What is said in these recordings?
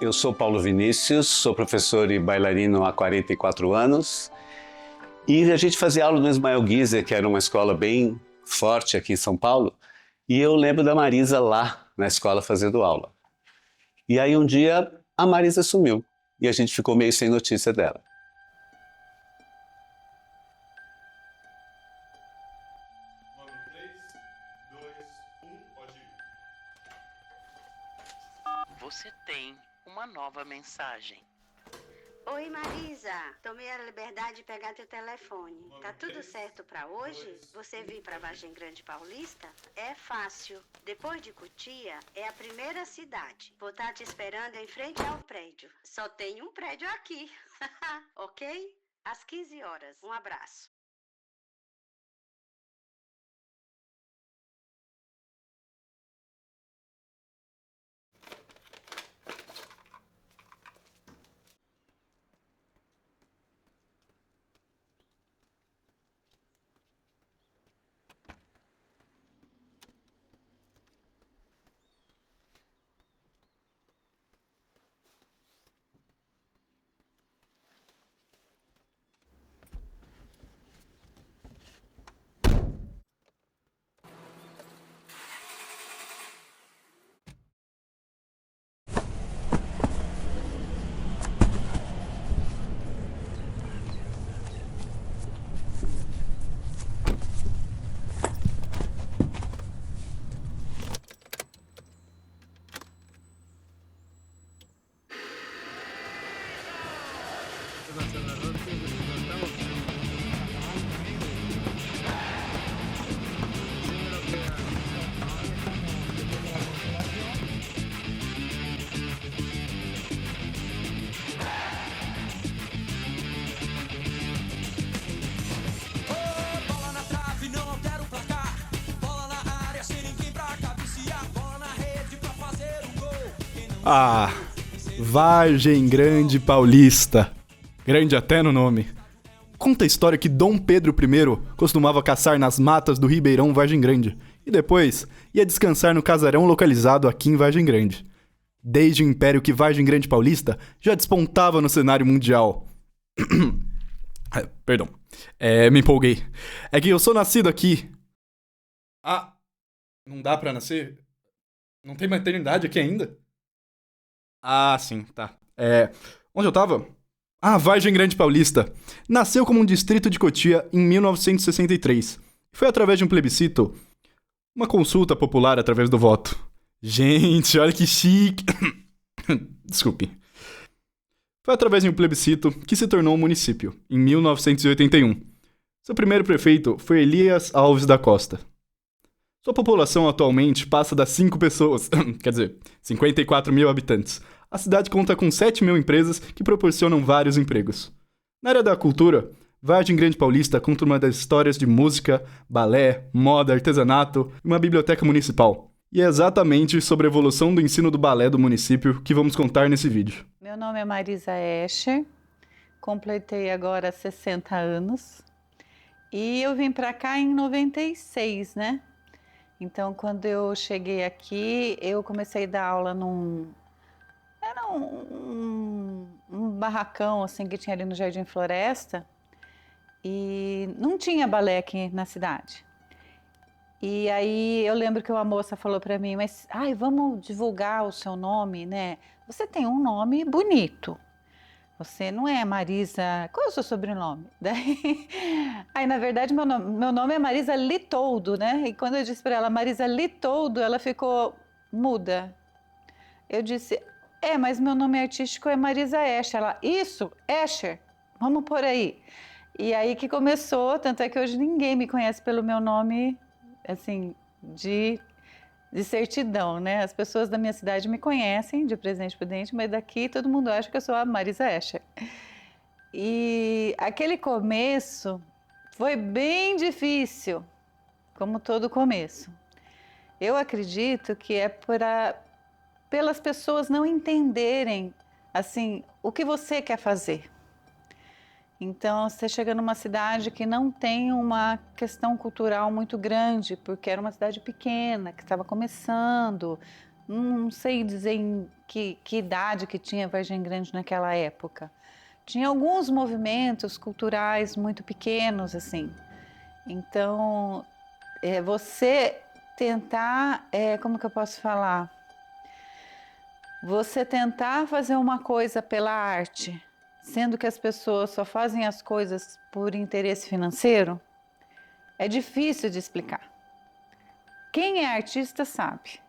Eu sou Paulo Vinícius, sou professor e bailarino há 44 anos e a gente fazia aula no Ismael Guiser, que era uma escola bem forte aqui em São Paulo, e eu lembro da Marisa lá na escola fazendo aula. E aí um dia a Marisa sumiu e a gente ficou meio sem notícia dela. Você tem uma nova mensagem. Oi, Marisa. Tomei a liberdade de pegar teu telefone. Tá tudo certo pra hoje? Você vir pra Vargem Grande Paulista? É fácil. Depois de Cotia, é a primeira cidade. Vou estar te esperando em frente ao prédio. Só tem um prédio aqui. Ok? Às 15 horas. Um abraço. Ah, Vargem Grande Paulista. Grande até no nome. Conta a história que Dom Pedro I costumava caçar nas matas do Ribeirão Vargem Grande e depois ia descansar no casarão localizado aqui em Vargem Grande. Desde o império que Vargem Grande Paulista já despontava no cenário mundial. Perdão, me empolguei. É que eu sou nascido aqui. Ah, não dá pra nascer? Não tem maternidade aqui ainda? Ah, sim, tá. Onde eu tava? Ah, Vargem Grande Paulista. Nasceu como um distrito de Cotia em 1963. Foi através de um plebiscito, uma consulta popular através do voto. Gente, olha que chique. Desculpe. Foi através de um plebiscito que se tornou um município, em 1981. Seu primeiro prefeito foi Elias Alves da Costa. Sua população atualmente passa das 5 pessoas, quer dizer, 54 mil habitantes. A cidade conta com 7 mil empresas que proporcionam vários empregos. Na área da cultura, Vargem Grande Paulista conta uma das histórias de música, balé, moda, artesanato e uma biblioteca municipal. E é exatamente sobre a evolução do ensino do balé do município que vamos contar nesse vídeo. Meu nome é Marisa Escher, completei agora 60 anos e eu vim para cá em 96, né? Então, quando eu cheguei aqui, eu comecei a dar aula Era um barracão assim que tinha ali no Jardim Floresta e não tinha balé aqui na cidade. E aí eu lembro que uma moça falou para mim, mas vamos divulgar o seu nome, né? Você tem um nome bonito. Você não é Marisa... Qual é o seu sobrenome? Aí, na verdade, meu nome é Marisa Litoldo, né? E quando eu disse para ela Marisa Litoldo, ela ficou muda. Eu disse, mas meu nome artístico é Marisa Escher. Ela, isso, Escher, vamos por aí. E aí que começou, tanto é que hoje ninguém me conhece pelo meu nome, assim, de certidão, né? As pessoas da minha cidade me conhecem de Presidente Prudente, mas daqui todo mundo acha que eu sou a Marisa Escher. E aquele começo foi bem difícil, como todo começo. Eu acredito que é pelas pessoas não entenderem, assim, o que você quer fazer. Então, você chega numa cidade que não tem uma questão cultural muito grande, porque era uma cidade pequena, que estava começando. Não sei dizer em que idade que tinha Vargem Grande naquela época. Tinha alguns movimentos culturais muito pequenos, assim. Então, você tentar, como que eu posso falar? Você tentar fazer uma coisa pela arte, sendo que as pessoas só fazem as coisas por interesse financeiro, é difícil de explicar. Quem é artista sabe.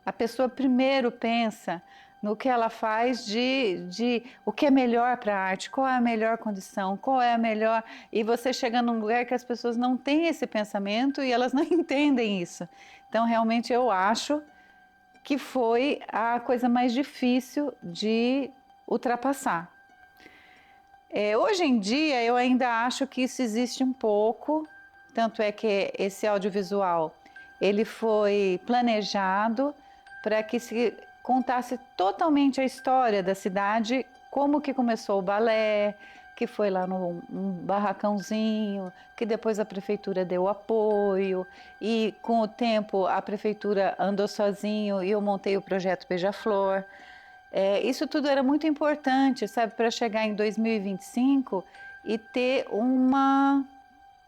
A pessoa primeiro pensa no que ela faz de o que é melhor para a arte, qual é a melhor condição, qual é a melhor... E você chega num lugar que as pessoas não têm esse pensamento e elas não entendem isso. Então, realmente, eu acho que foi a coisa mais difícil de ultrapassar. Hoje em dia, eu ainda acho que isso existe um pouco, tanto é que esse audiovisual, ele foi planejado para que se contasse totalmente a história da cidade, como que começou o balé, que foi lá num barracãozinho, que depois a prefeitura deu apoio, e com o tempo a prefeitura andou sozinho e eu montei o projeto Beija-Flor. Isso tudo era muito importante, sabe, para chegar em 2025 e ter uma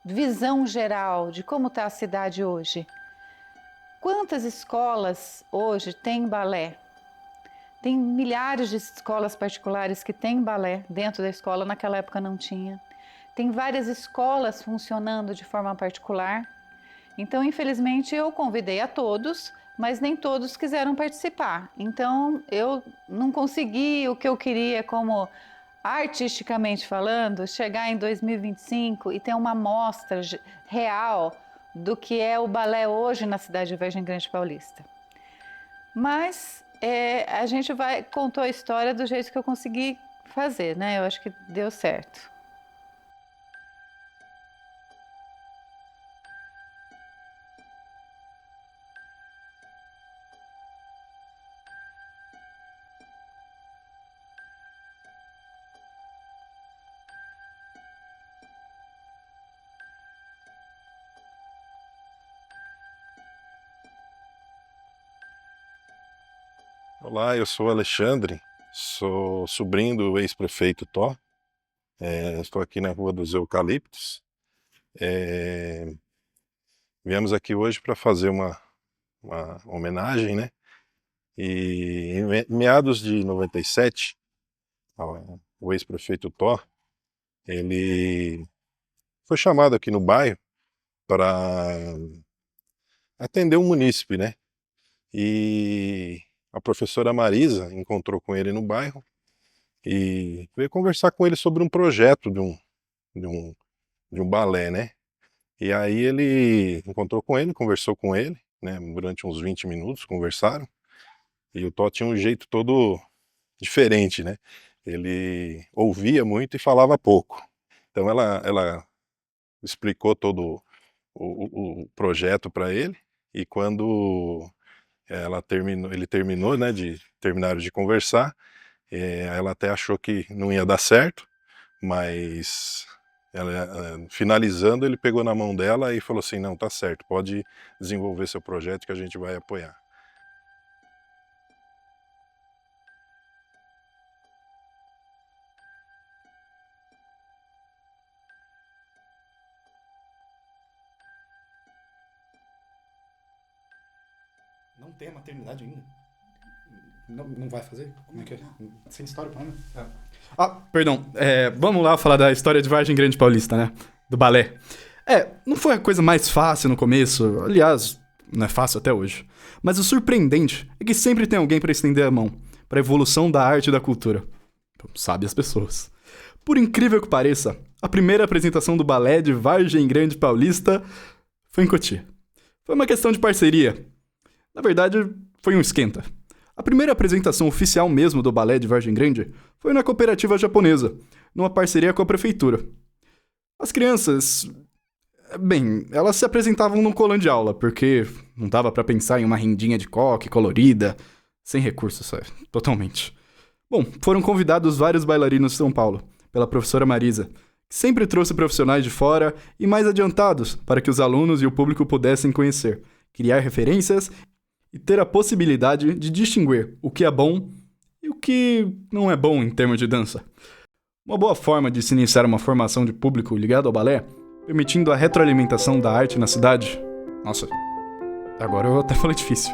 visão geral de como está a cidade hoje. Quantas escolas hoje têm balé? Tem milhares de escolas particulares que têm balé dentro da escola, naquela época não tinha. Tem várias escolas funcionando de forma particular. Então, infelizmente, eu convidei a todos, mas nem todos quiseram participar. Então, eu não consegui o que eu queria como, artisticamente falando, chegar em 2025 e ter uma amostra real do que é o balé hoje na cidade de Vargem Grande Paulista. Mas a gente contou a história do jeito que eu consegui fazer, né? Eu acho que deu certo. Olá, eu sou Alexandre, sou sobrinho do ex-prefeito Tó. Estou aqui na Rua dos Eucaliptos. Viemos aqui hoje para fazer uma homenagem, né? E em meados de 97, o ex-prefeito Tó, ele foi chamado aqui no bairro para atender um munícipe, né? E a professora Marisa encontrou com ele no bairro e veio conversar com ele sobre um projeto de um balé, né? E aí ele encontrou com ele, conversou com ele, né? Durante uns 20 minutos conversaram. E o Tó tinha um jeito todo diferente, né? Ele ouvia muito e falava pouco. Então ela explicou todo o projeto para ele, e quando ele terminou, né, terminaram de conversar, ela até achou que não ia dar certo, mas finalizando, ele pegou na mão dela e falou assim: não, tá certo, pode desenvolver seu projeto que a gente vai apoiar. Não tem a maternidade ainda? Não vai fazer? Como é que é? Sem história pra mim? Perdão. Vamos lá falar da história de Vargem Grande Paulista, né? Do balé. Não foi a coisa mais fácil no começo. Aliás, não é fácil até hoje. Mas o surpreendente é que sempre tem alguém pra estender a mão pra evolução da arte e da cultura. Sabe as pessoas. Por incrível que pareça, a primeira apresentação do balé de Vargem Grande Paulista foi em Cotia. Foi uma questão de parceria. Na verdade, foi um esquenta. A primeira apresentação oficial mesmo do balé de Vargem Grande foi na cooperativa japonesa, numa parceria com a prefeitura. As crianças... Bem, elas se apresentavam num colã de aula, porque não dava pra pensar em uma rendinha de coque colorida, Sem recursos, totalmente. Bom, foram convidados vários bailarinos de São Paulo, pela professora Marisa, que sempre trouxe profissionais de fora e mais adiantados para que os alunos e o público pudessem conhecer, criar referências e ter a possibilidade de distinguir o que é bom e o que não é bom em termos de dança. Uma boa forma de se iniciar uma formação de público ligado ao balé, permitindo a retroalimentação da arte na cidade. Nossa, agora eu até falei difícil.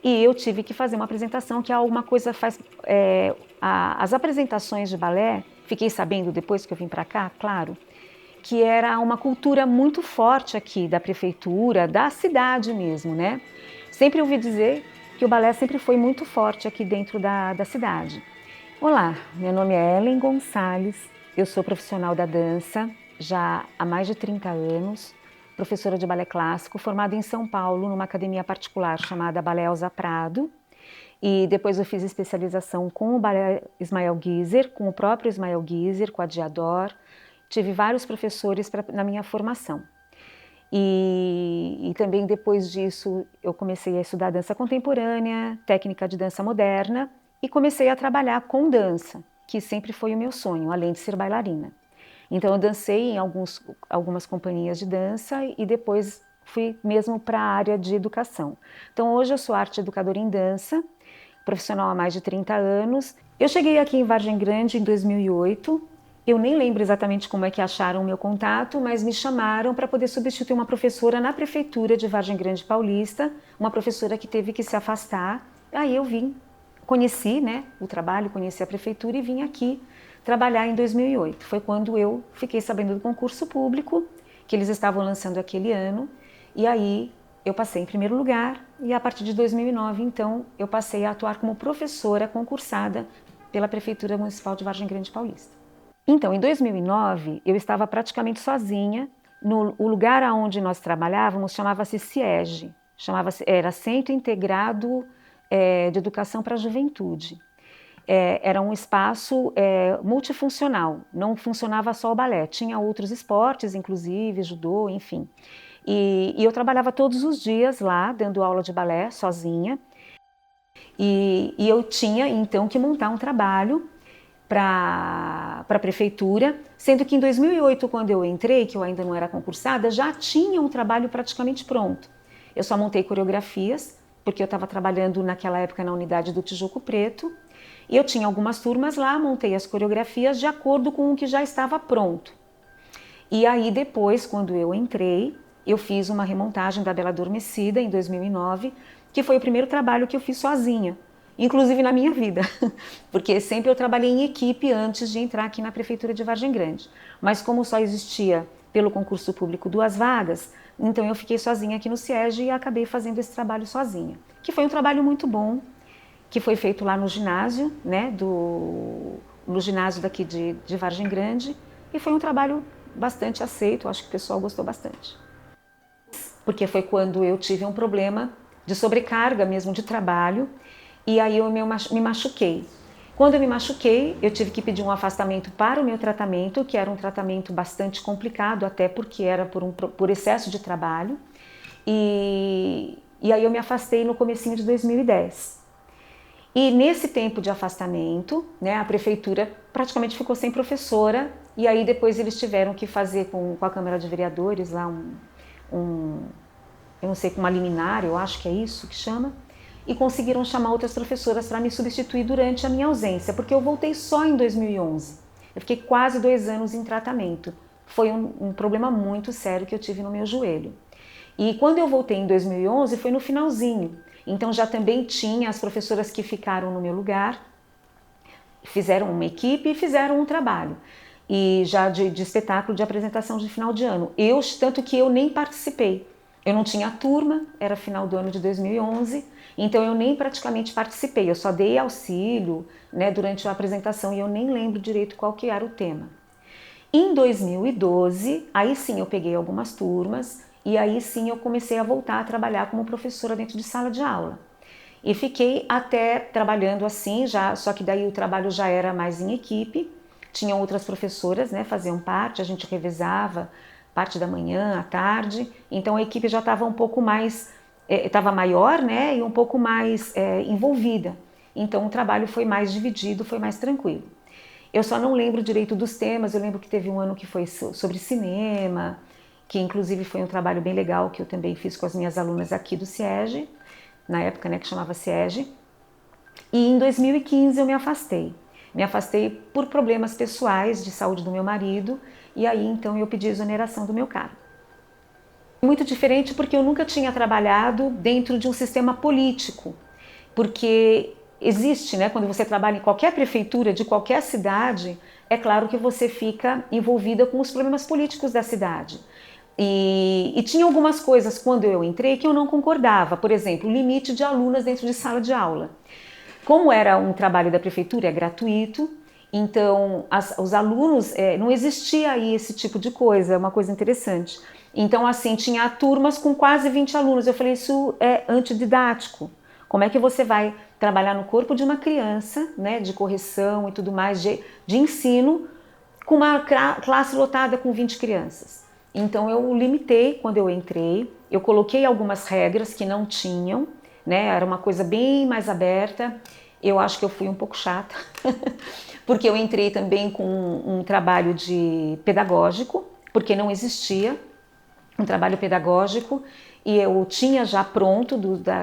E eu tive que fazer uma apresentação, que é alguma coisa as apresentações de balé, fiquei sabendo depois que eu vim para cá, claro, que era uma cultura muito forte aqui da prefeitura, da cidade mesmo, né? Sempre ouvi dizer que o balé sempre foi muito forte aqui dentro da cidade. Olá, meu nome é Ellen Gonçalves, eu sou profissional da dança já há mais de 30 anos, professora de balé clássico, formada em São Paulo, numa academia particular chamada Balé Elza Prado, e depois eu fiz especialização com o balé Ismael Guiser, com o próprio Ismael Guiser, com a Diador. Tive vários professores na minha formação. E também depois disso eu comecei a estudar dança contemporânea, técnica de dança moderna e comecei a trabalhar com dança, que sempre foi o meu sonho, além de ser bailarina. Então eu dancei em algumas companhias de dança e depois fui mesmo para a área de educação. Então hoje eu sou arte educadora em dança, profissional há mais de 30 anos. Eu cheguei aqui em Vargem Grande em 2008. Eu nem lembro exatamente como é que acharam o meu contato, mas me chamaram para poder substituir uma professora na prefeitura de Vargem Grande Paulista, uma professora que teve que se afastar. Aí eu vim, conheci, né, o trabalho, conheci a prefeitura e vim aqui trabalhar em 2008. Foi quando eu fiquei sabendo do concurso público, que eles estavam lançando aquele ano, e aí eu passei em primeiro lugar e a partir de 2009, então, eu passei a atuar como professora concursada pela Prefeitura Municipal de Vargem Grande Paulista. Então, em 2009, eu estava praticamente sozinha. O lugar onde nós trabalhávamos chamava-se CIEG, era Centro Integrado de Educação para a Juventude. Era um espaço multifuncional, não funcionava só o balé, tinha outros esportes, inclusive judô, enfim. E eu trabalhava todos os dias lá, dando aula de balé, sozinha. E eu tinha, então, que montar um trabalho para a prefeitura, sendo que em 2008, quando eu entrei, que eu ainda não era concursada, já tinha um trabalho praticamente pronto. Eu só montei coreografias, porque eu estava trabalhando naquela época na unidade do Tijuco Preto, e eu tinha algumas turmas lá, montei as coreografias de acordo com o que já estava pronto. E aí depois, quando eu entrei, eu fiz uma remontagem da Bela Adormecida em 2009, que foi o primeiro trabalho que eu fiz sozinha, inclusive na minha vida, porque sempre eu trabalhei em equipe antes de entrar aqui na Prefeitura de Vargem Grande. Mas como só existia pelo concurso público 2 vagas, então eu fiquei sozinha aqui no CIEG e acabei fazendo esse trabalho sozinha, que foi um trabalho muito bom, que foi feito lá no ginásio, né, no ginásio daqui de Vargem Grande, e foi um trabalho bastante aceito, acho que o pessoal gostou bastante. Porque foi quando eu tive um problema de sobrecarga mesmo de trabalho, e aí eu me machuquei. Quando eu me machuquei, eu tive que pedir um afastamento para o meu tratamento, que era um tratamento bastante complicado, até porque era por excesso de trabalho. E aí eu me afastei no comecinho de 2010. E nesse tempo de afastamento, né, a prefeitura praticamente ficou sem professora, e aí depois eles tiveram que fazer com a Câmara de Vereadores lá eu não sei, com uma liminar, eu acho que é isso que chama, e conseguiram chamar outras professoras para me substituir durante a minha ausência, porque eu voltei só em 2011. Eu fiquei quase 2 anos em tratamento. Foi um problema muito sério que eu tive no meu joelho. E quando eu voltei em 2011, foi no finalzinho. Então já também tinha as professoras que ficaram no meu lugar, fizeram uma equipe e fizeram um trabalho. E já de espetáculo de apresentação de final de ano. Tanto que eu nem participei. Eu não tinha turma, era final do ano de 2011, então eu nem praticamente participei, eu só dei auxílio, né, durante a apresentação e eu nem lembro direito qual que era o tema. Em 2012, aí sim eu peguei algumas turmas e aí sim eu comecei a voltar a trabalhar como professora dentro de sala de aula. E fiquei até trabalhando assim, só que daí o trabalho já era mais em equipe, tinham outras professoras, né, faziam parte, a gente revezava, parte da manhã, à tarde, então a equipe já estava um pouco mais, estava maior, né, e um pouco mais envolvida, então o trabalho foi mais dividido, foi mais tranquilo. Eu só não lembro direito dos temas, eu lembro que teve um ano que foi sobre cinema, que inclusive foi um trabalho bem legal, que eu também fiz com as minhas alunas aqui do CIEG, na época, né, que chamava CIEG, e em 2015 eu me afastei. Me afastei por problemas pessoais de saúde do meu marido, e aí então eu pedi exoneração do meu cargo. Muito diferente porque eu nunca tinha trabalhado dentro de um sistema político. porque existe, né, quando você trabalha em qualquer prefeitura de qualquer cidade, é claro que você fica envolvida com os problemas políticos da cidade. E tinha algumas coisas quando eu entrei que eu não concordava, por exemplo, o limite de alunas dentro de sala de aula. Como era um trabalho da prefeitura, é gratuito, então os alunos, não existia aí esse tipo de coisa, é uma coisa interessante. Então assim, tinha turmas com quase 20 alunos, eu falei, isso é antididático. Como é que você vai trabalhar no corpo de uma criança, né, de correção e tudo mais, de ensino, com uma classe lotada com 20 crianças? Então eu limitei quando eu entrei, eu coloquei algumas regras que não tinham, né, era uma coisa bem mais aberta. Eu acho que eu fui um pouco chata, porque eu entrei também com um trabalho pedagógico, porque não existia um trabalho pedagógico, e eu tinha já pronto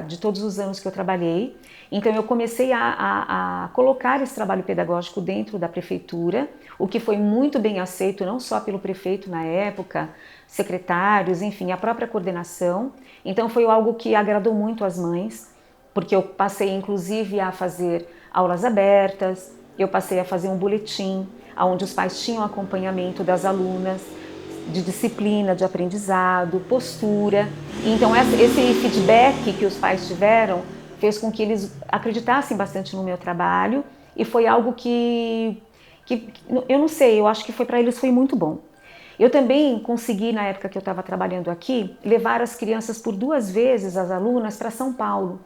de todos os anos que eu trabalhei. Então eu comecei a colocar esse trabalho pedagógico dentro da prefeitura, o que foi muito bem aceito, não só pelo prefeito na época, secretários, enfim, a própria coordenação. Então foi algo que agradou muito às mães, porque eu passei inclusive a fazer aulas abertas, eu passei a fazer um boletim, onde os pais tinham acompanhamento das alunas, de disciplina, de aprendizado, postura. Então esse feedback que os pais tiveram fez com que eles acreditassem bastante no meu trabalho, e foi algo que eu não sei, eu acho que para eles foi muito bom. Eu também consegui, na época que eu estava trabalhando aqui, levar as crianças por 2 vezes, as alunas, para São Paulo.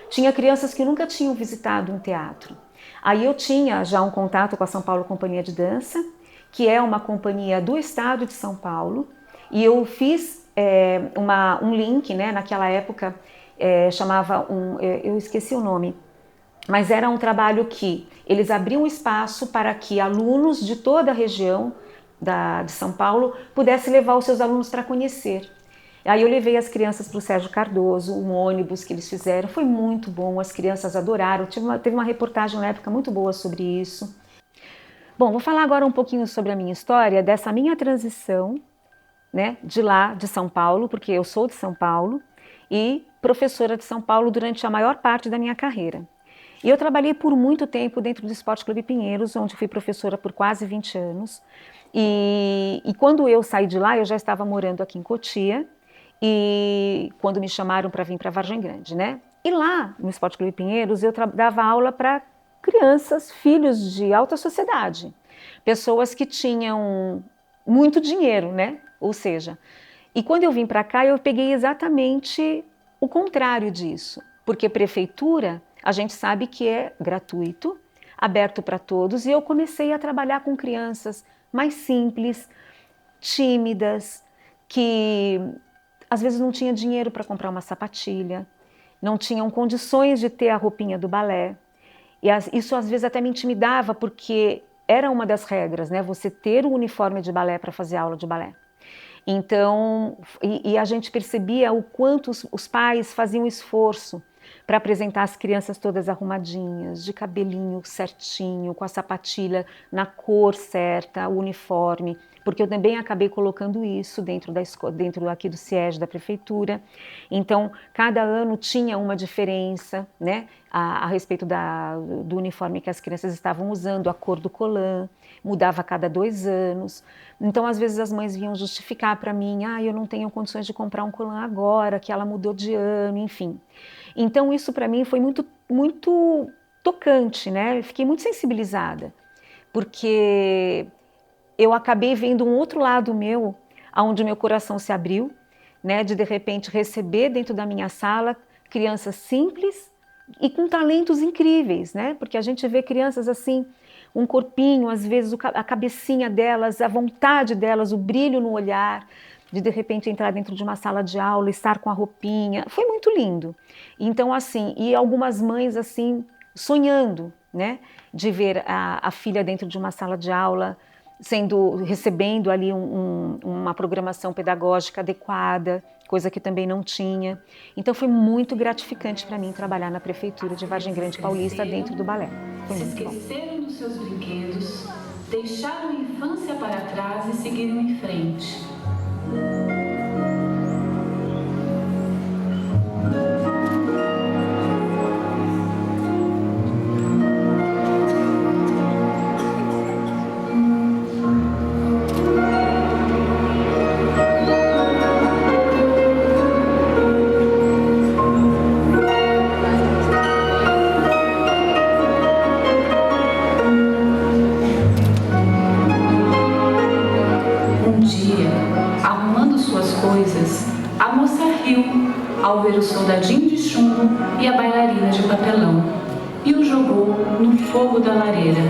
Tinha crianças que nunca tinham visitado um teatro. Aí eu tinha já um contato com a São Paulo Companhia de Dança, que é uma companhia do estado de São Paulo, e eu fiz um link, né, naquela época, eu esqueci o nome, mas era um trabalho que eles abriam espaço para que alunos de toda a região de São Paulo pudessem levar os seus alunos para conhecer. Aí eu levei as crianças para o Sérgio Cardoso, um ônibus que eles fizeram, foi muito bom, as crianças adoraram, teve uma reportagem na época muito boa sobre isso. Bom, vou falar agora um pouquinho sobre a minha história, dessa minha transição, né, de lá, de São Paulo, porque eu sou de São Paulo, e professora de São Paulo durante a maior parte da minha carreira. E eu trabalhei por muito tempo dentro do Esporte Clube Pinheiros, onde fui professora por quase 20 anos. E quando eu saí de lá, eu já estava morando aqui em Cotia, e quando me chamaram para vir para Vargem Grande, né? E lá, no Esporte Clube Pinheiros, eu dava aula para crianças, filhos de alta sociedade, pessoas que tinham muito dinheiro, né? Ou seja, e quando eu vim para cá, eu peguei exatamente o contrário disso, porque prefeitura, a gente sabe que é gratuito, aberto para todos, e eu comecei a trabalhar com crianças mais simples, tímidas, que às vezes não tinha dinheiro para comprar uma sapatilha, não tinham condições de ter a roupinha do balé. E isso às vezes até me intimidava, porque era uma das regras, né? Você ter o uniforme de balé para fazer aula de balé. Então, e a gente percebia o quanto os pais faziam esforço para apresentar as crianças todas arrumadinhas, de cabelinho certinho, com a sapatilha na cor certa, o uniforme, porque eu também acabei colocando isso dentro aqui do SIEG da prefeitura. Então, cada ano tinha uma diferença, né, a respeito do uniforme que as crianças estavam usando, a cor do colã, mudava a cada 2 anos. Então, às vezes as mães vinham justificar para mim, eu não tenho condições de comprar um colã agora, que ela mudou de ano, enfim. Então, isso para mim foi muito, muito tocante, né? Eu fiquei muito sensibilizada, porque eu acabei vendo um outro lado meu, onde meu coração se abriu, né? De repente receber dentro da minha sala crianças simples e com talentos incríveis, né? Porque a gente vê crianças assim, um corpinho, às vezes a cabecinha delas, a vontade delas, o brilho no olhar, de repente entrar dentro de uma sala de aula, estar com a roupinha, foi muito lindo. Então assim, e algumas mães assim, sonhando, né, de ver a filha dentro de uma sala de aula, recebendo ali uma programação pedagógica adequada, coisa que também não tinha. Então foi muito gratificante para mim trabalhar na prefeitura de Vargem Grande Paulista dentro do balé. Foi muito bom. Se esqueceram dos seus brinquedos, deixaram a infância para trás e seguiram em frente. ao ver o soldadinho de chumbo e a bailarina de papelão e o jogou no fogo da lareira.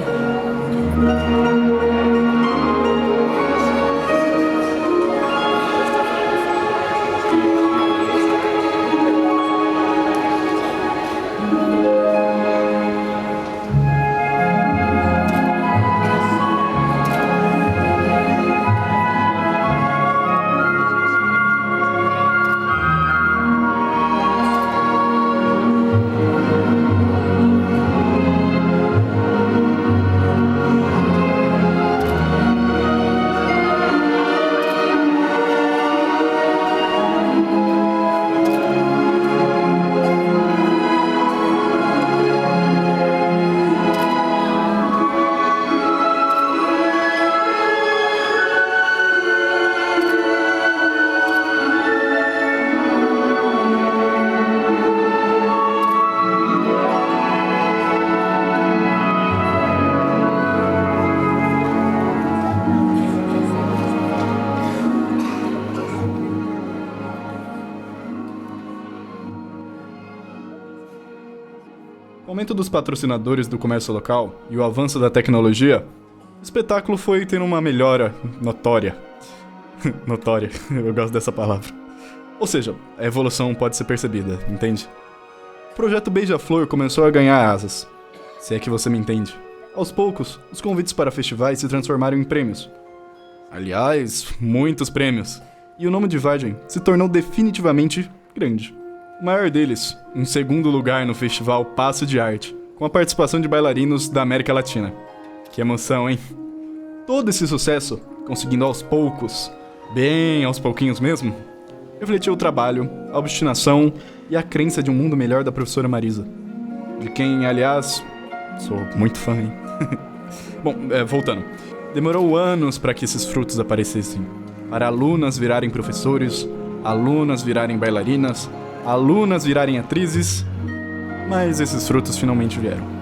Com o aumento dos patrocinadores do comércio local e o avanço da tecnologia, o espetáculo foi tendo uma melhora notória. Notória, eu gosto dessa palavra. Ou seja, a evolução pode ser percebida, entende? O projeto Beija-Flor começou a ganhar asas, se é que você me entende. Aos poucos, os convites para festivais se transformaram em prêmios. Aliás, muitos prêmios. E o nome de Vargem se tornou definitivamente grande. O maior deles, um segundo lugar no festival Passo de Arte, com a participação de bailarinos da América Latina. Que emoção, hein? Todo esse sucesso, conseguindo aos poucos, bem aos pouquinhos mesmo, refletiu o trabalho, a obstinação e a crença de um mundo melhor da professora Marisa. De quem, aliás, sou muito fã, hein? Bom, voltando. Demorou anos para que esses frutos aparecessem. Para alunas virarem professores, alunas virarem bailarinas, alunas virarem atrizes, mas esses frutos finalmente vieram.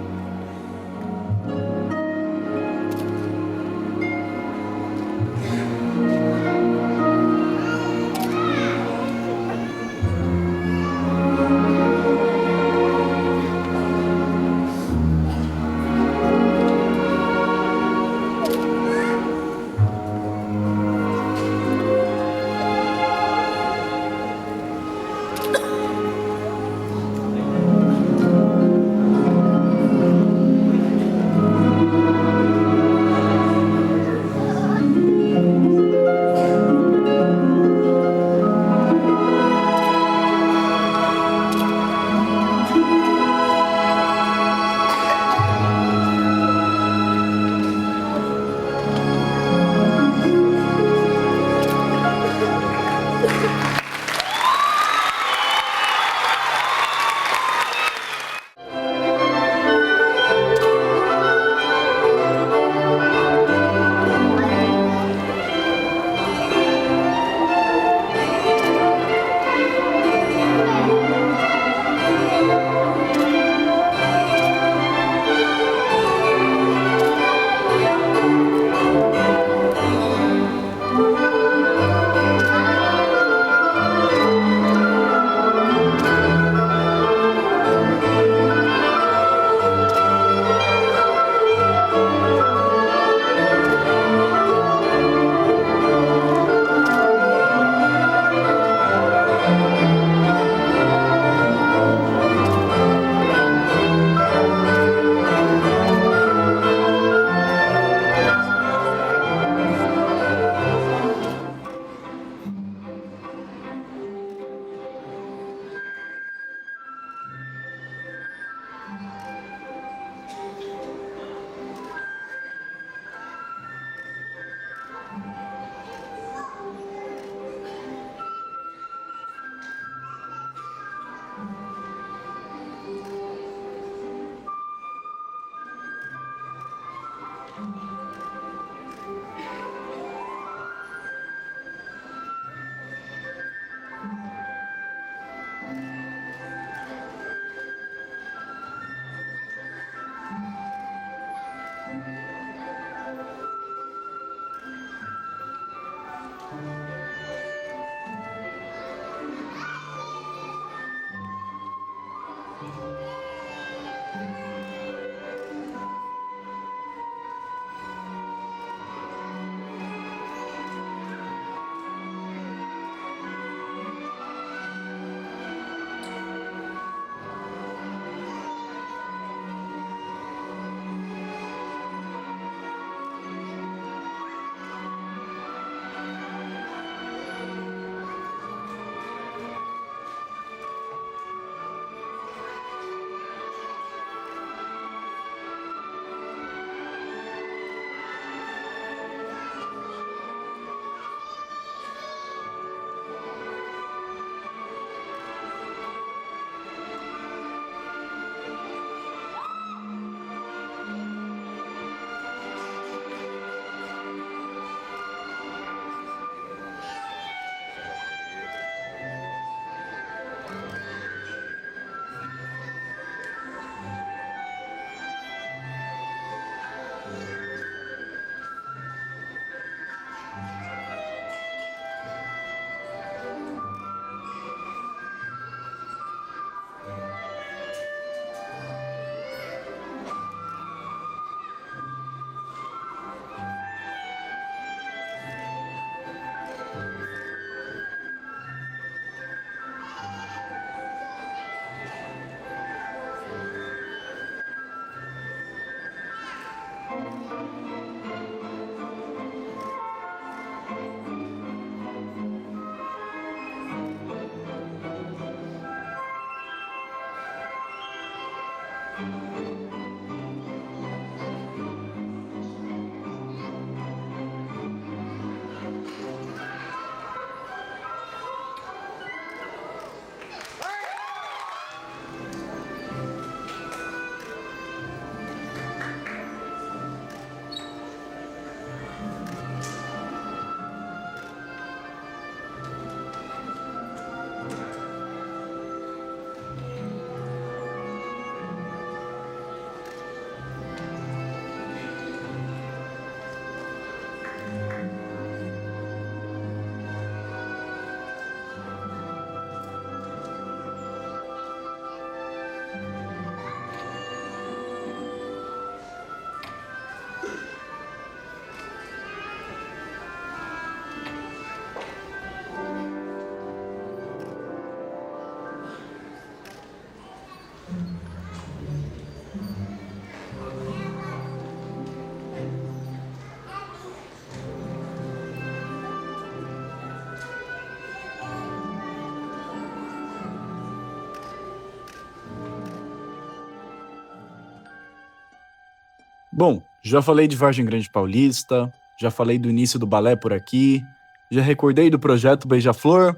Bom, já falei de Vargem Grande Paulista, já falei do início do balé por aqui, já recordei do projeto Beija-Flor.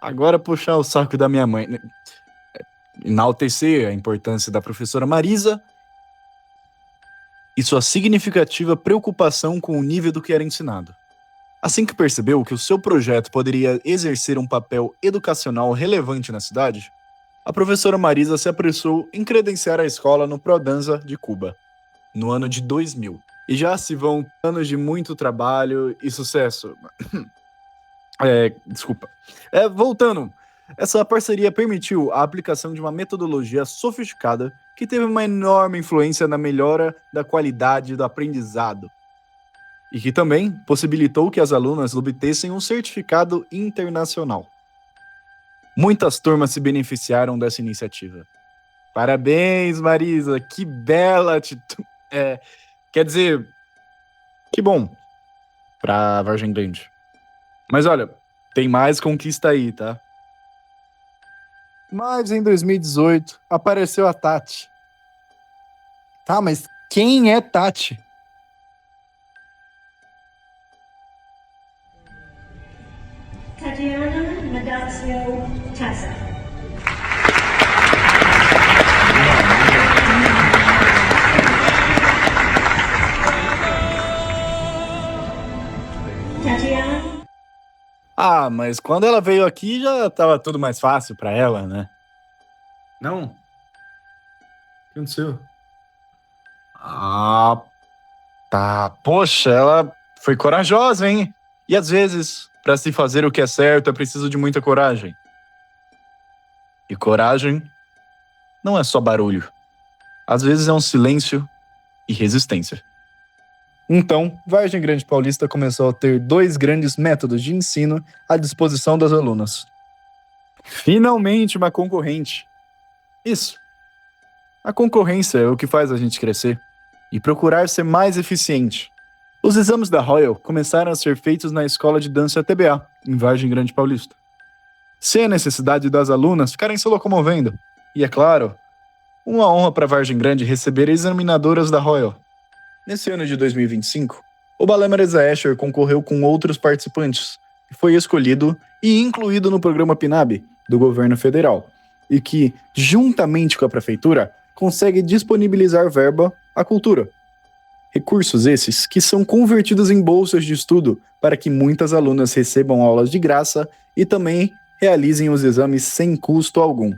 Agora puxar o saco da minha mãe, né? Enaltecer a importância da professora Marisa e sua significativa preocupação com o nível do que era ensinado. Assim que percebeu que o seu projeto poderia exercer um papel educacional relevante na cidade, a professora Marisa se apressou em credenciar a escola no Prodanza de Cuba, no ano de 2000. E já se vão anos de muito trabalho e sucesso. Desculpa. Voltando, essa parceria permitiu a aplicação de uma metodologia sofisticada que teve uma enorme influência na melhora da qualidade do aprendizado e que também possibilitou que as alunas obtessem um certificado internacional. Muitas turmas se beneficiaram dessa iniciativa. Parabéns, Marisa, que bela atitude. Quer dizer, que bom pra Vargem Grande. Mas olha, tem mais conquista aí, tá? Mas em 2018 apareceu a Tati. Tá, mas quem é Tati? Tatiana Madazio Tessa. Tatiana. Ah, mas quando ela veio aqui já tava tudo mais fácil pra ela, né? Não? O que aconteceu? Ah, tá. Poxa, ela foi corajosa, hein? E às vezes, pra se fazer o que é certo, é preciso de muita coragem. E coragem não é só barulho. Às vezes é um silêncio e resistência. Então, Vargem Grande Paulista começou a ter 2 grandes métodos de ensino à disposição das alunas. Finalmente uma concorrente. Isso. A concorrência é o que faz a gente crescer e procurar ser mais eficiente. Os exames da Royal começaram a ser feitos na Escola de Dança TBA, em Vargem Grande Paulista. Sem a necessidade das alunas ficarem se locomovendo. E é claro, uma honra para Vargem Grande receber examinadoras da Royal. Nesse ano de 2025, o Balé Marisa Escher concorreu com outros participantes e foi escolhido e incluído no programa PNAB do governo federal, e que, juntamente com a prefeitura, consegue disponibilizar verba à cultura. Recursos esses que são convertidos em bolsas de estudo para que muitas alunas recebam aulas de graça e também realizem os exames sem custo algum.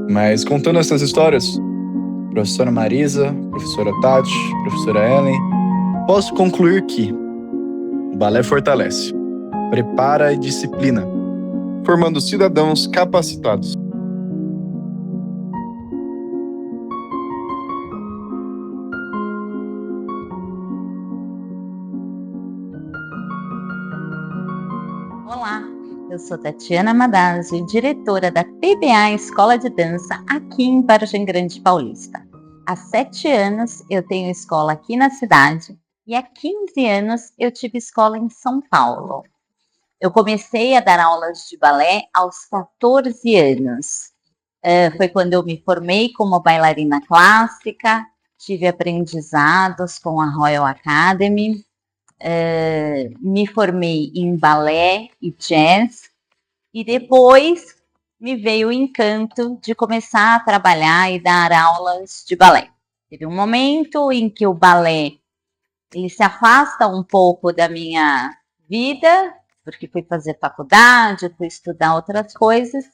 Mas contando essas histórias, professora Marisa, professora Tati, professora Ellen, posso concluir que o balé fortalece, prepara e disciplina, formando cidadãos capacitados. Olá, eu sou Tatiana Madazzi, diretora da TBA Escola de Dança aqui em Vargem Grande Paulista. Há 7 anos eu tenho escola aqui na cidade e há 15 anos eu tive escola em São Paulo. Eu comecei a dar aulas de balé aos 14 anos. Foi quando eu me formei como bailarina clássica, tive aprendizados com a Royal Academy, me formei em balé e jazz e depois me veio o encanto de começar a trabalhar e dar aulas de balé. Teve um momento em que o balé ele se afasta um pouco da minha vida, porque fui fazer faculdade, fui estudar outras coisas,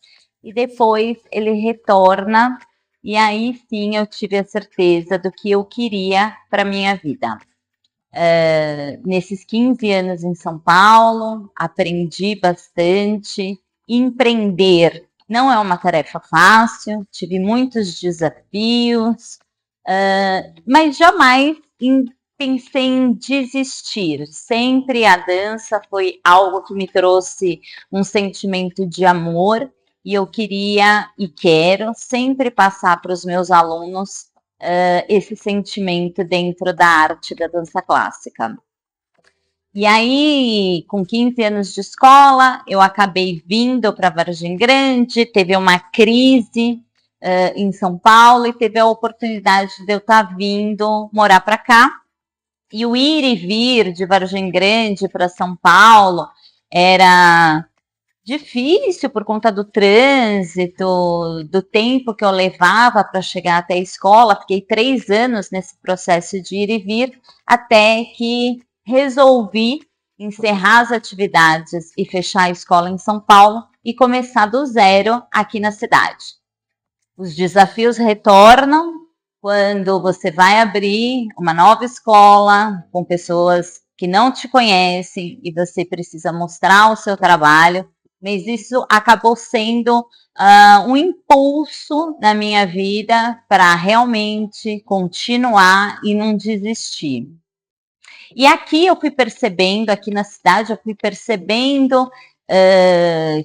e depois ele retorna, e aí sim eu tive a certeza do que eu queria para a minha vida. Nesses 15 anos em São Paulo, aprendi bastante. Empreender não é uma tarefa fácil, tive muitos desafios, mas jamais pensei em desistir. Sempre a dança foi algo que me trouxe um sentimento de amor e eu queria e quero sempre passar para os meus alunos esse sentimento dentro da arte da dança clássica. E aí, com 15 anos de escola, eu acabei vindo para Vargem Grande, teve uma crise em São Paulo e teve a oportunidade de eu estar vindo morar para cá. E o ir e vir de Vargem Grande para São Paulo era difícil por conta do trânsito, do tempo que eu levava para chegar até a escola. Fiquei 3 anos nesse processo de ir e vir, até que resolvi encerrar as atividades e fechar a escola em São Paulo e começar do zero aqui na cidade. Os desafios retornam quando você vai abrir uma nova escola com pessoas que não te conhecem e você precisa mostrar o seu trabalho, mas isso acabou sendo um impulso na minha vida para realmente continuar e não desistir. E aqui eu fui percebendo, aqui na cidade, eu fui percebendo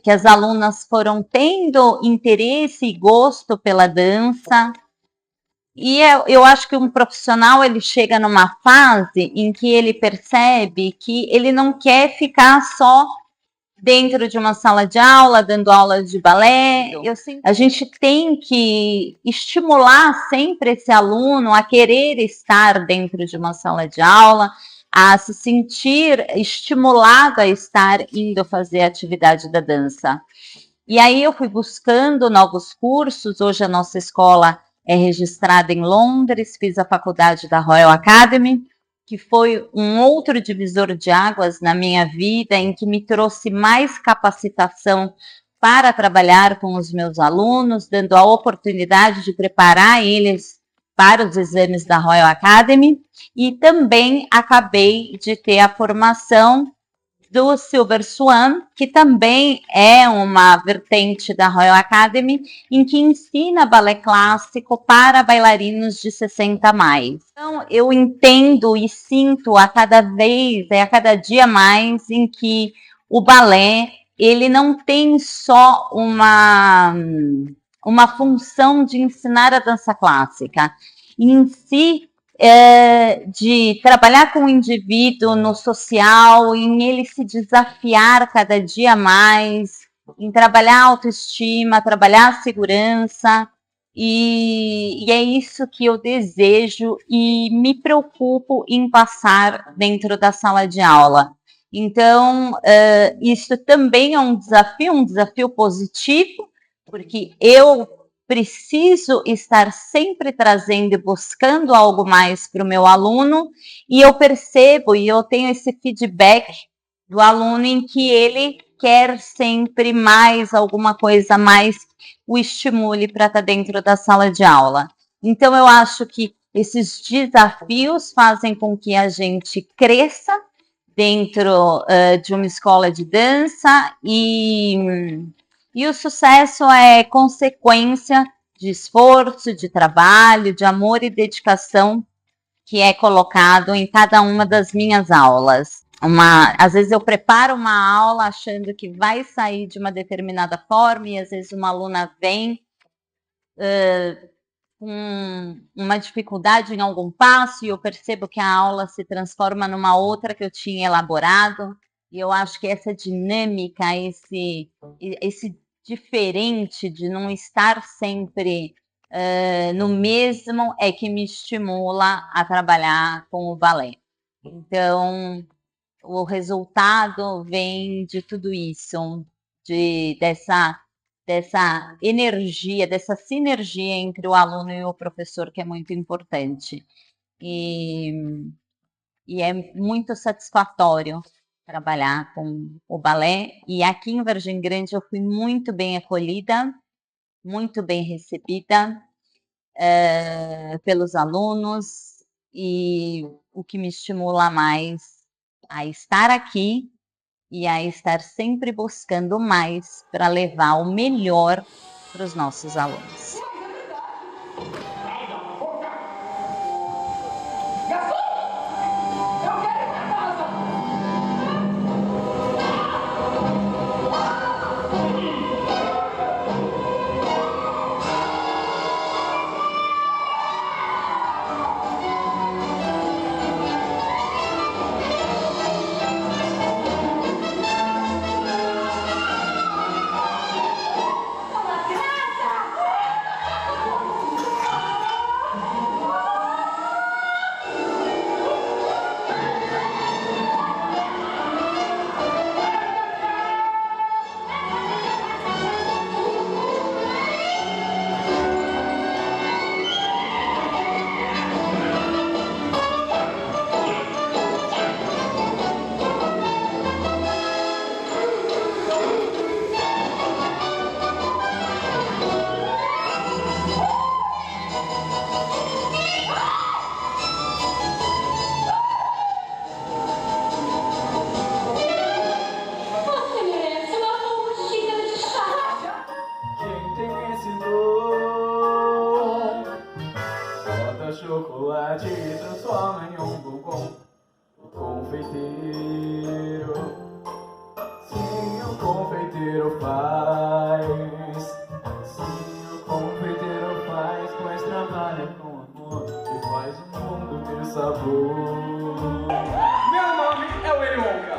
que as alunas foram tendo interesse e gosto pela dança. E eu acho que um profissional, ele chega numa fase em que ele percebe que ele não quer ficar só dentro de uma sala de aula, dando aulas de balé. A gente tem que estimular sempre esse aluno a querer estar dentro de uma sala de aula, a se sentir estimulado a estar indo fazer a atividade da dança. E aí eu fui buscando novos cursos. Hoje a nossa escola é registrada em Londres, fiz a faculdade da Royal Academy, que foi um outro divisor de águas na minha vida, em que me trouxe mais capacitação para trabalhar com os meus alunos, dando a oportunidade de preparar eles para os exames da Royal Academy, e também acabei de ter a formação do Silver Swan, que também é uma vertente da Royal Academy, em que ensina balé clássico para bailarinos de 60 a mais. Então, eu entendo e sinto a cada dia mais, em que o balé, ele não tem só uma função de ensinar a dança clássica, em si, de trabalhar com o indivíduo no social, em ele se desafiar cada dia mais, em trabalhar a autoestima, trabalhar a segurança, e é isso que eu desejo e me preocupo em passar dentro da sala de aula. Então, isso também é um desafio positivo, porque eu preciso estar sempre trazendo e buscando algo mais para o meu aluno, e eu percebo e eu tenho esse feedback do aluno em que ele quer sempre mais, alguma coisa a mais o estimule para estar dentro da sala de aula. Então, eu acho que esses desafios fazem com que a gente cresça dentro de uma escola de dança e o sucesso é consequência de esforço, de trabalho, de amor e dedicação que é colocado em cada uma das minhas aulas. Às vezes eu preparo uma aula achando que vai sair de uma determinada forma e às vezes uma aluna vem com uma dificuldade em algum passo e eu percebo que a aula se transforma numa outra que eu tinha elaborado. E eu acho que essa dinâmica, esse diferente de não estar sempre no mesmo é que me estimula a trabalhar com o balé. Então, o resultado vem de tudo isso, dessa energia, dessa sinergia entre o aluno e o professor, que é muito importante. E é muito satisfatório trabalhar com o balé. E aqui em Vargem Grande eu fui muito bem acolhida, muito bem recebida pelos alunos, e o que me estimula mais a estar aqui e a estar sempre buscando mais para levar o melhor para os nossos alunos. Chocolate transforma em bombom. O confeiteiro, sim, o confeiteiro faz. Sim, o confeiteiro faz, pois trabalha com amor e faz o mundo ter sabor. Meu nome é Willy Wonka.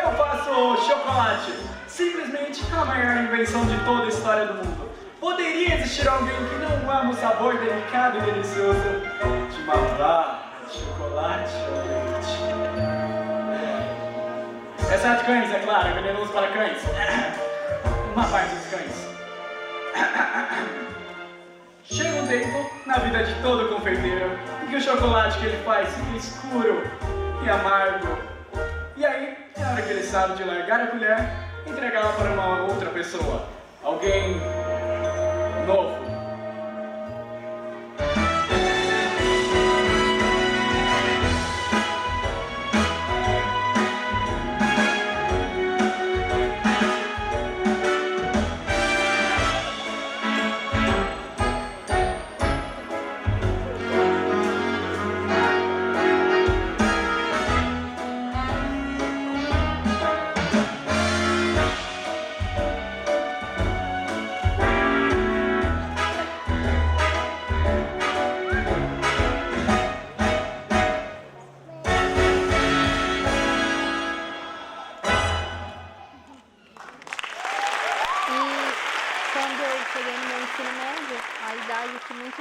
Eu faço chocolate. Simplesmente a maior invenção de toda a história do mundo. Poderia existir alguém que não ama o sabor delicado e delicioso de uma barra de chocolate ou leite? Essa de cães, é claro, é venenoso para cães. Uma parte dos cães. Chega um tempo na vida de todo confeiteiro em que o chocolate que ele faz fica escuro e amargo. E aí é a hora que ele sabe de largar a colher e entregá-la para uma outra pessoa. Alguém novo.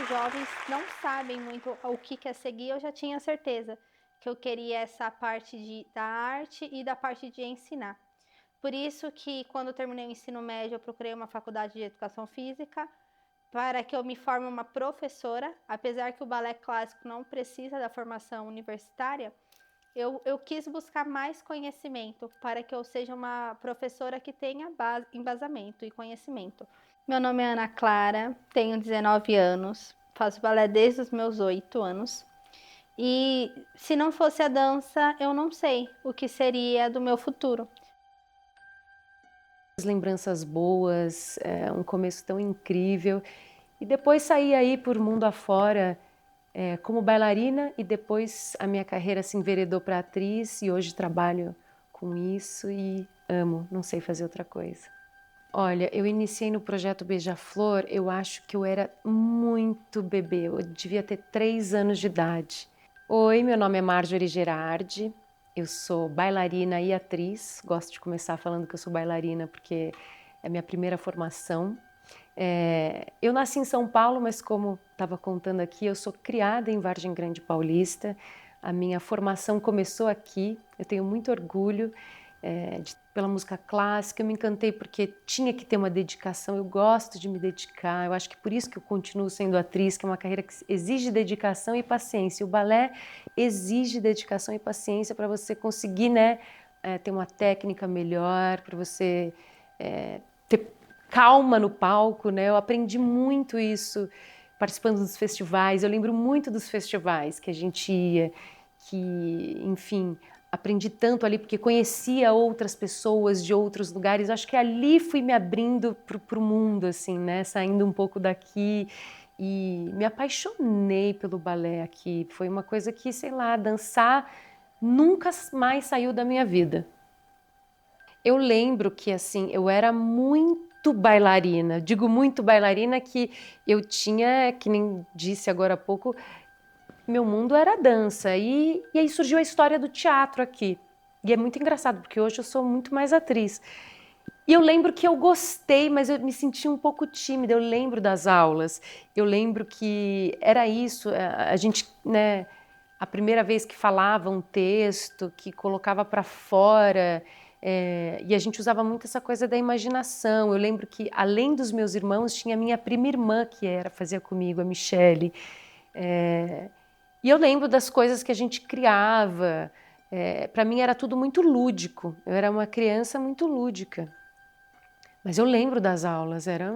Jovens não sabem muito o que quer seguir, eu já tinha certeza que eu queria essa parte da arte e da parte de ensinar. Por isso que quando eu terminei o ensino médio, eu procurei uma faculdade de educação física para que eu me forme uma professora. Apesar que o balé clássico não precisa da formação universitária, Eu quis buscar mais conhecimento para que eu seja uma professora que tenha embasamento e conhecimento. Meu nome é Ana Clara, tenho 19 anos, faço balé desde os meus 8 anos. E se não fosse a dança, eu não sei o que seria do meu futuro. As lembranças boas, um começo tão incrível. E depois saí aí por mundo afora como bailarina e depois a minha carreira se enveredou para atriz e hoje trabalho com isso e amo, não sei fazer outra coisa. Olha, eu iniciei no projeto Beija-Flor, eu acho que eu era muito bebê, eu devia ter 3 anos de idade. Oi, meu nome é Marjorie Gerardi, eu sou bailarina e atriz, gosto de começar falando que eu sou bailarina porque é a minha primeira formação. Eu nasci em São Paulo, mas como estava contando aqui, eu sou criada em Vargem Grande Paulista. A minha formação começou aqui. Eu tenho muito orgulho pela música clássica. Eu me encantei porque tinha que ter uma dedicação. Eu gosto de me dedicar. Eu acho que por isso que eu continuo sendo atriz, que é uma carreira que exige dedicação e paciência. O balé exige dedicação e paciência para você conseguir, né, ter uma técnica melhor, para você ter calma no palco, né? Eu aprendi muito isso participando dos festivais. Eu lembro muito dos festivais que a gente ia, que, enfim, aprendi tanto ali porque conhecia outras pessoas de outros lugares. Eu acho que ali fui me abrindo para o mundo, assim, né? Saindo um pouco daqui e me apaixonei pelo balé aqui. Foi uma coisa que, sei lá, dançar nunca mais saiu da minha vida. Eu lembro que, assim, eu era muito bailarina, digo muito bailarina que eu tinha, que nem disse agora há pouco, meu mundo era dança e aí surgiu a história do teatro aqui. E é muito engraçado, porque hoje eu sou muito mais atriz. E eu lembro que eu gostei, mas eu me senti um pouco tímida, eu lembro das aulas, eu lembro que era isso, a gente, né, a primeira vez que falava um texto, que colocava para fora, e a gente usava muito essa coisa da imaginação. Eu lembro que, além dos meus irmãos, tinha a minha prima irmã que fazia comigo, a Michele. E eu lembro das coisas que a gente criava. Para mim era tudo muito lúdico. Eu era uma criança muito lúdica. Mas eu lembro das aulas, era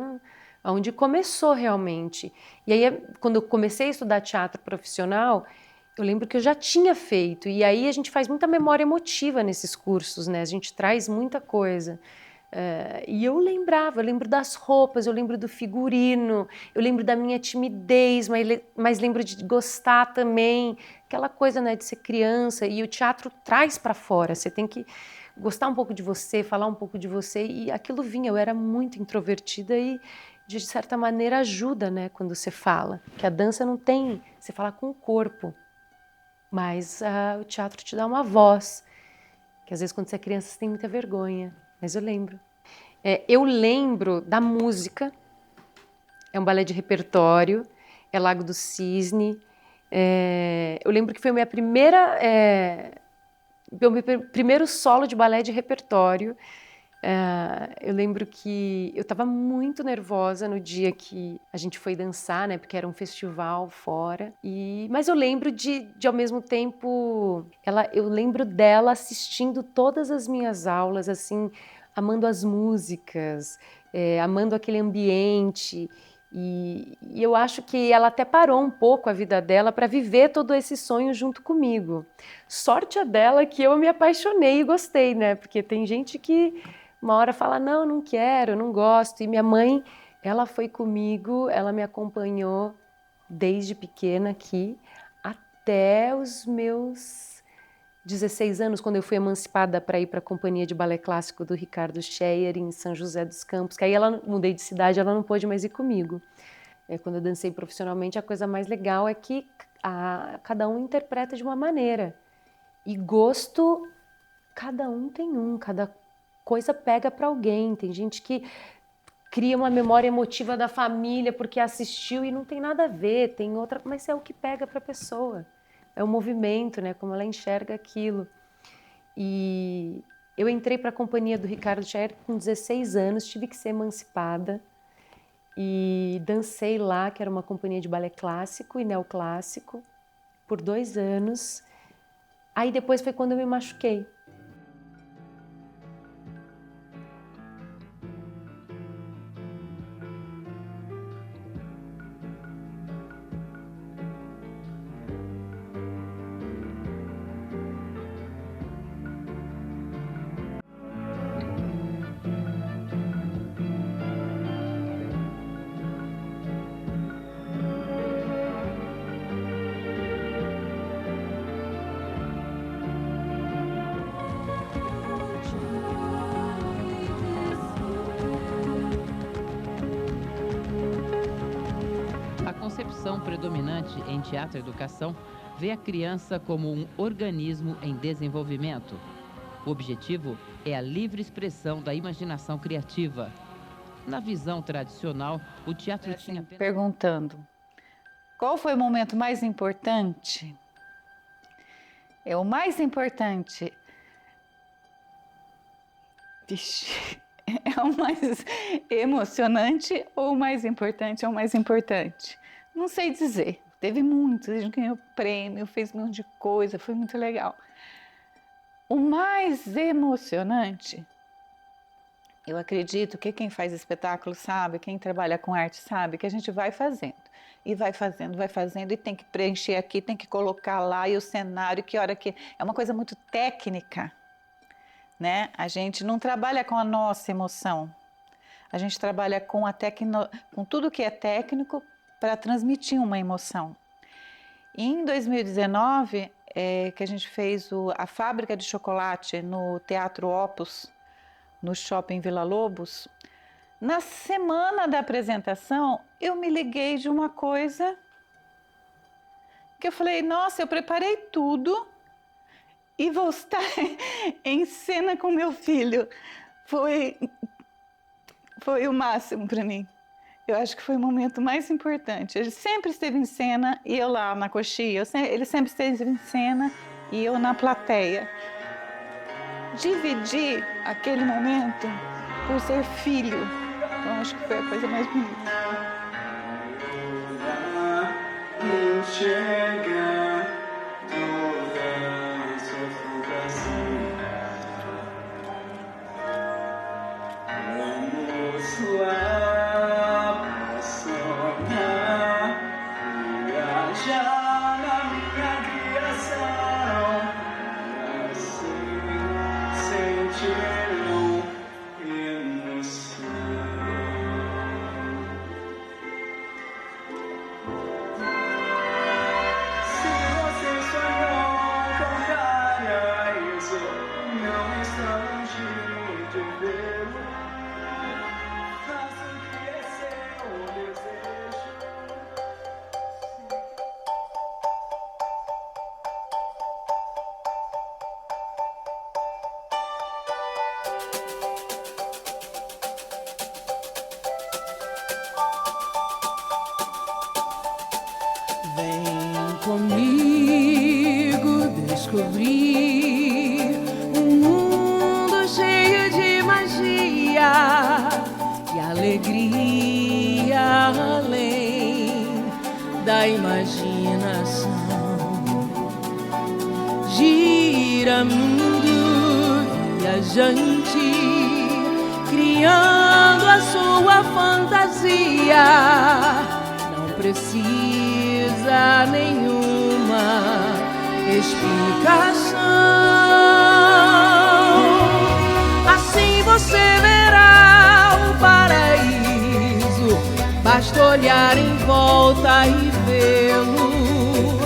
onde começou realmente. E aí, quando eu comecei a estudar teatro profissional, eu lembro que eu já tinha feito, e aí a gente faz muita memória emotiva nesses cursos, né? A gente traz muita coisa. E eu lembro das roupas, eu lembro do figurino, eu lembro da minha timidez, mas lembro de gostar também, aquela coisa, né, de ser criança, e o teatro traz para fora, você tem que gostar um pouco de você, falar um pouco de você, e aquilo vinha, eu era muito introvertida e de certa maneira ajuda, né, quando você fala, que a dança não tem, você fala com o corpo. Mas o teatro te dá uma voz, que às vezes quando você é criança você tem muita vergonha, mas eu lembro. Eu lembro da música, é um balé de repertório, é Lago do Cisne. Eu lembro que foi meu primeiro solo de balé de repertório. Eu lembro que eu estava muito nervosa no dia que a gente foi dançar, né? Porque era um festival fora. Mas eu lembro de ao mesmo tempo, eu lembro dela assistindo todas as minhas aulas, assim, amando as músicas, amando aquele ambiente. E eu acho que ela até parou um pouco a vida dela para viver todo esse sonho junto comigo. Sorte a dela que eu me apaixonei e gostei, né? Porque tem gente que uma hora fala, não quero, não gosto. E minha mãe, ela foi comigo, ela me acompanhou desde pequena aqui, até os meus 16 anos, quando eu fui emancipada para ir para a Companhia de Balé Clássico do Ricardo Scheyer, em São José dos Campos, que aí mudei de cidade, ela não pôde mais ir comigo. Quando eu dancei profissionalmente, a coisa mais legal é que cada um interpreta de uma maneira. E gosto, cada um tem cada coisa pega para alguém. Tem gente que cria uma memória emotiva da família porque assistiu e não tem nada a ver, tem outra, mas é o que pega para a pessoa. É o movimento, né? Como ela enxerga aquilo. E eu entrei para a companhia do Ricardo Scheer com 16 anos, tive que ser emancipada e dancei lá, que era uma companhia de balé clássico e neoclássico, por 2 anos. Aí depois foi quando eu me machuquei. A concepção predominante em teatro e educação vê a criança como um organismo em desenvolvimento. O objetivo é a livre expressão da imaginação criativa. Na visão tradicional, o teatro tinha apenas... Perguntando, qual foi o momento mais importante? O mais importante... Vixe, é o mais emocionante ou o mais importante é o mais importante? Não sei dizer. Teve muitos, a gente ganhou prêmio, fez um monte de coisa, foi muito legal. O mais emocionante, eu acredito que quem faz espetáculo sabe, quem trabalha com arte sabe, que a gente vai fazendo. E vai fazendo, e tem que preencher aqui, tem que colocar lá, e o cenário, que hora que... É uma coisa muito técnica, né? A gente não trabalha com a nossa emoção. A gente trabalha com com tudo que é técnico para transmitir uma emoção. E em 2019, que a gente fez a Fábrica de Chocolate no Teatro Opus, no Shopping Vila Lobos, na semana da apresentação, eu me liguei de uma coisa que eu falei, nossa, eu preparei tudo e vou estar em cena com meu filho. Foi o máximo para mim. Eu acho que foi o momento mais importante. Ele sempre esteve em cena e eu lá na coxia. Ele sempre esteve em cena e eu na plateia. Dividir aquele momento por ser filho, eu acho que foi a coisa mais bonita. Vem comigo descobrir um mundo cheio de magia e alegria além da imaginação. Gira mundo viajante, criando a sua fantasia. Não precisa nenhuma explicação. Assim você verá o paraíso. Basta olhar em volta e vê-lo.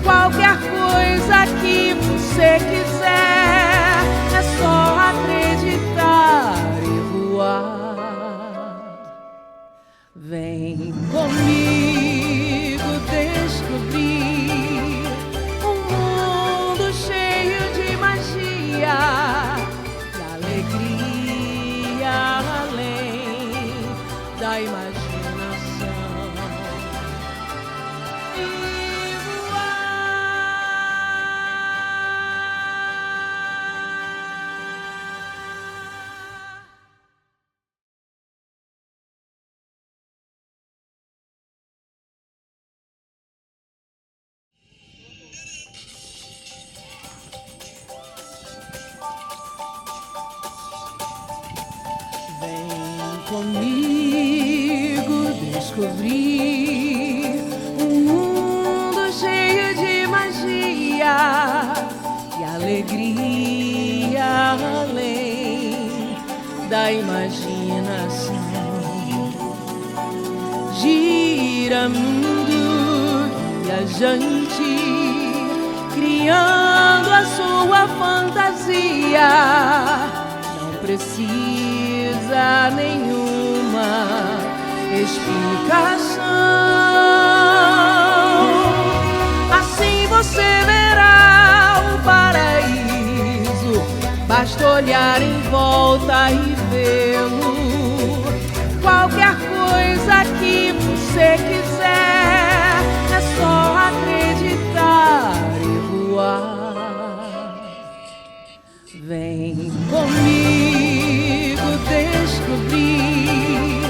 Qualquer coisa que você quiser, é só acreditar e voar. Vem comigo descobrir um mundo cheio de magia e alegria além da imaginação. descobrir um mundo cheio de magia e alegria além da imaginação. Gira mundo viajante, criando a sua fantasia. Não precisa nenhuma explicação. Assim você verá o paraíso. Basta olhar em volta e vê-lo. Qualquer coisa que você quiser, é só acreditar e voar. Vem comigo descobrir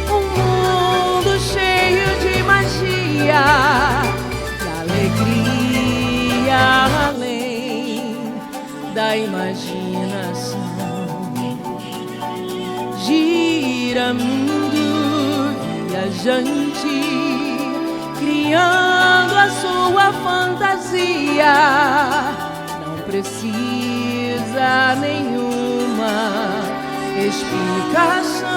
um mundo cheio de magia e alegria além da imaginação. Gira mundo viajante, criando a sua fantasia. Não precisa nenhuma explicação.